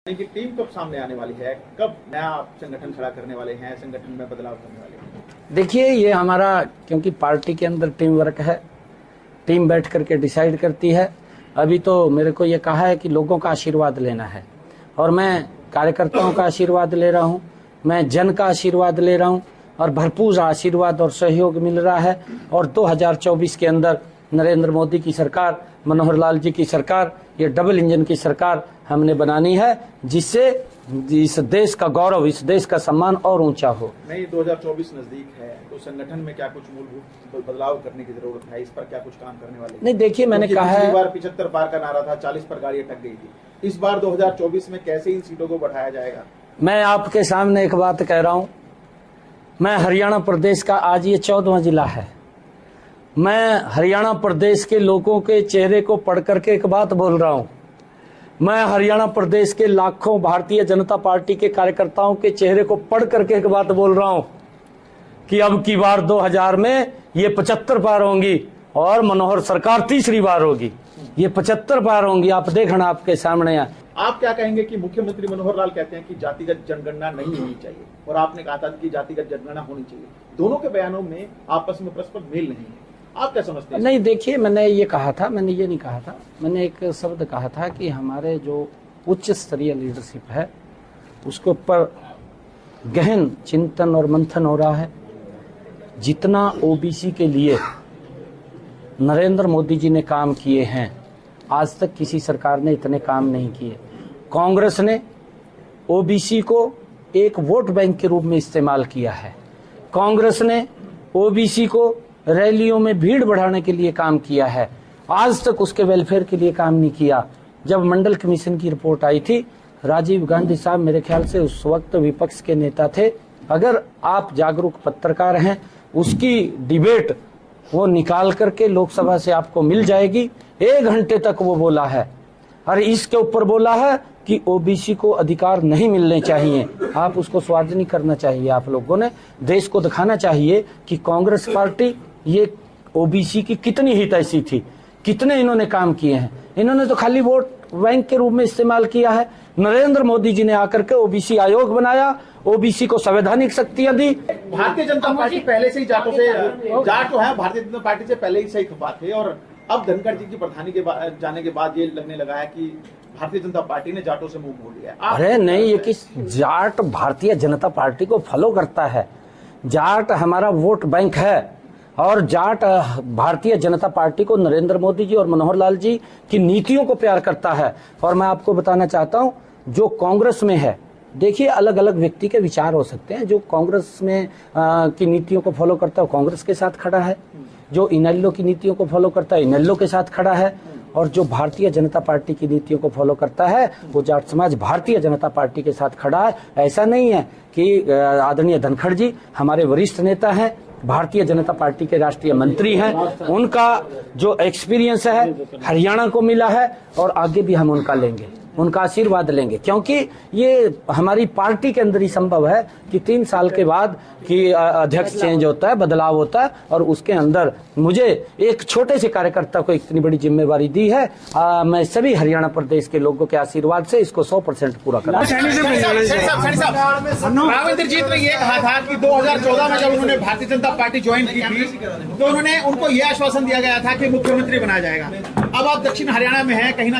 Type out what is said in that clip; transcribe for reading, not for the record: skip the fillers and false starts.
की टीम कब सामने आने वाली है, कब नया संगठन खड़ा करने वाले हैं, संगठन में बदलाव करने वाले हैं? देखिए, ये हमारा क्योंकि पार्टी के अंदर टीम वर्क है, टीम बैठ करके डिसाइड करती है। अभी तो मेरे को ये कहा है कि लोगों का आशीर्वाद लेना है और मैं कार्यकर्ताओं का आशीर्वाद ले रहा हूँ, मैं जन का आशीर्वाद ले रहा हूँ और भरपूर आशीर्वाद और सहयोग मिल रहा है। और 2024 के अंदर नरेंद्र मोदी की सरकार, मनोहर लाल जी की सरकार, ये डबल इंजन की सरकार हमने बनानी है, जिससे इस देश का गौरव, इस देश का सम्मान और ऊंचा हो। नहीं, 2024 नजदीक है तो संगठन में क्या कुछ मूलभूत बदलाव करने की जरूरत है, इस पर क्या कुछ काम करने वाले हैं? नहीं, देखिए, मैंने कहा है, पिछली बार 75 पार का नारा था, 40 पर गाड़ी अटक गई थी। इस बार 2024 में कैसे इन सीटों को बढ़ाया जाएगा? मैं आपके सामने एक बात कह रहा हूं, मैं हरियाणा प्रदेश का आज ये 14वां जिला है। मैं हरियाणा प्रदेश के लोगों के चेहरे को पढ़ करके एक बात बोल रहा हूं। मैं हरियाणा प्रदेश के लाखों भारतीय जनता पार्टी के कार्यकर्ताओं के चेहरे को पढ़ करके एक बात बोल रहा हूं कि अब की बार 2000 में ये 75 पार होंगी और मनोहर सरकार तीसरी बार होगी। ये 75 पार होंगी, आप देखना आपके सामने है। आप क्या कहेंगे कि मुख्यमंत्री मनोहर लाल कहते हैं कि जातिगत जनगणना नहीं होनी चाहिए और आपने कहा था कि जातिगत जनगणना होनी चाहिए। दोनों के बयानों में आपस में परस्पर मेल नहीं है, आप क्या समझते हैं? नहीं, देखिए, मैंने ये कहा था, मैंने ये नहीं कहा था, मैंने एक शब्द कहा था कि हमारे जो उच्च स्तरीय लीडरशिप है उसके ऊपर गहन चिंतन और मंथन हो रहा है। जितना ओबीसी के लिए नरेंद्र मोदी जी ने काम किए हैं, आज तक किसी सरकार ने इतने काम नहीं किए। कांग्रेस ने ओबीसी को एक वोट बैंक के रूप में इस्तेमाल किया है। कांग्रेस ने ओबीसी को रैलियों में भीड़ बढ़ाने के लिए काम किया है, आज तक उसके वेलफेयर के लिए काम नहीं किया। जब मंडल कमीशन की रिपोर्ट आई थी, राजीव गांधी साहब मेरे ख्याल से उस वक्त विपक्ष के नेता थे। अगर आप जागरूक पत्रकार हैं, उसकी डिबेट वो निकाल करके लोकसभा से आपको मिल जाएगी। 1 घंटे तक वो बोला है और इसके ऊपर बोला है कि ओबीसी को अधिकार नहीं मिलने चाहिए। आप उसको स्वार्थ करना चाहिए। आप लोगों ने देश को दिखाना चाहिए कि कांग्रेस पार्टी ये ओबीसी की कितनी हितैषी थी, कितने इन्होंने काम किए हैं। इन्होंने तो खाली वोट बैंक के रूप में इस्तेमाल किया है। नरेंद्र मोदी जी ने आकर के ओबीसी आयोग बनाया, ओबीसी को संवैधानिक शक्तियां दी। भारतीय जनता पार्टी पहले से ही जाटों से, जाट जो है भारतीय जनता पार्टी से पहले ही सही खफा थे और अब धनखड़ जी की प्रधानी के जाने के बाद ये लगने लगा है कि भारतीय जनता पार्टी ने जाटों से मुंह मोड़ लिया। अरे नहीं, ये किस जाट भारतीय जनता पार्टी को फॉलो करता है। जाट हमारा वोट बैंक है और जाट भारतीय जनता पार्टी को, नरेंद्र मोदी जी और मनोहर लाल जी की नीतियों को प्यार करता है। और मैं आपको बताना चाहता हूं, जो कांग्रेस में है, देखिए, अलग अलग व्यक्ति के विचार हो सकते हैं। जो कांग्रेस में की नीतियों को फॉलो करता है वो कांग्रेस के साथ खड़ा है, जो इनेलो की नीतियों को फॉलो करता है इनेलो के साथ खड़ा है, और जो भारतीय जनता पार्टी की नीतियों को फॉलो करता है वो जाट समाज भारतीय जनता पार्टी के साथ खड़ा है। ऐसा नहीं है कि आदरणीय धनखड़ जी हमारे वरिष्ठ नेता हैं, भारतीय जनता पार्टी के राष्ट्रीय मंत्री हैं, उनका जो एक्सपीरियंस है हरियाणा को मिला है और आगे भी हम उनका लेंगे, उनका आशीर्वाद लेंगे। क्योंकि ये हमारी पार्टी के अंदर ही संभव है कि 3 साल के बाद कि अध्यक्ष चेंज होता है, बदलाव होता है, और उसके अंदर मुझे एक छोटे से कार्यकर्ता को इतनी बड़ी जिम्मेवारी दी है। मैं सभी हरियाणा प्रदेश के लोगों के आशीर्वाद से इसको 100% पूरा करूंगा। इंद्रजीत ने ये कहा था कि 2014 में जब उन्होंने भारतीय जनता पार्टी ज्वाइन की थी तो उनको यह आश्वासन दिया गया था कि मुख्यमंत्री बनाया जाएगा। अब आप दक्षिण हरियाणा में हैं, कहीं ना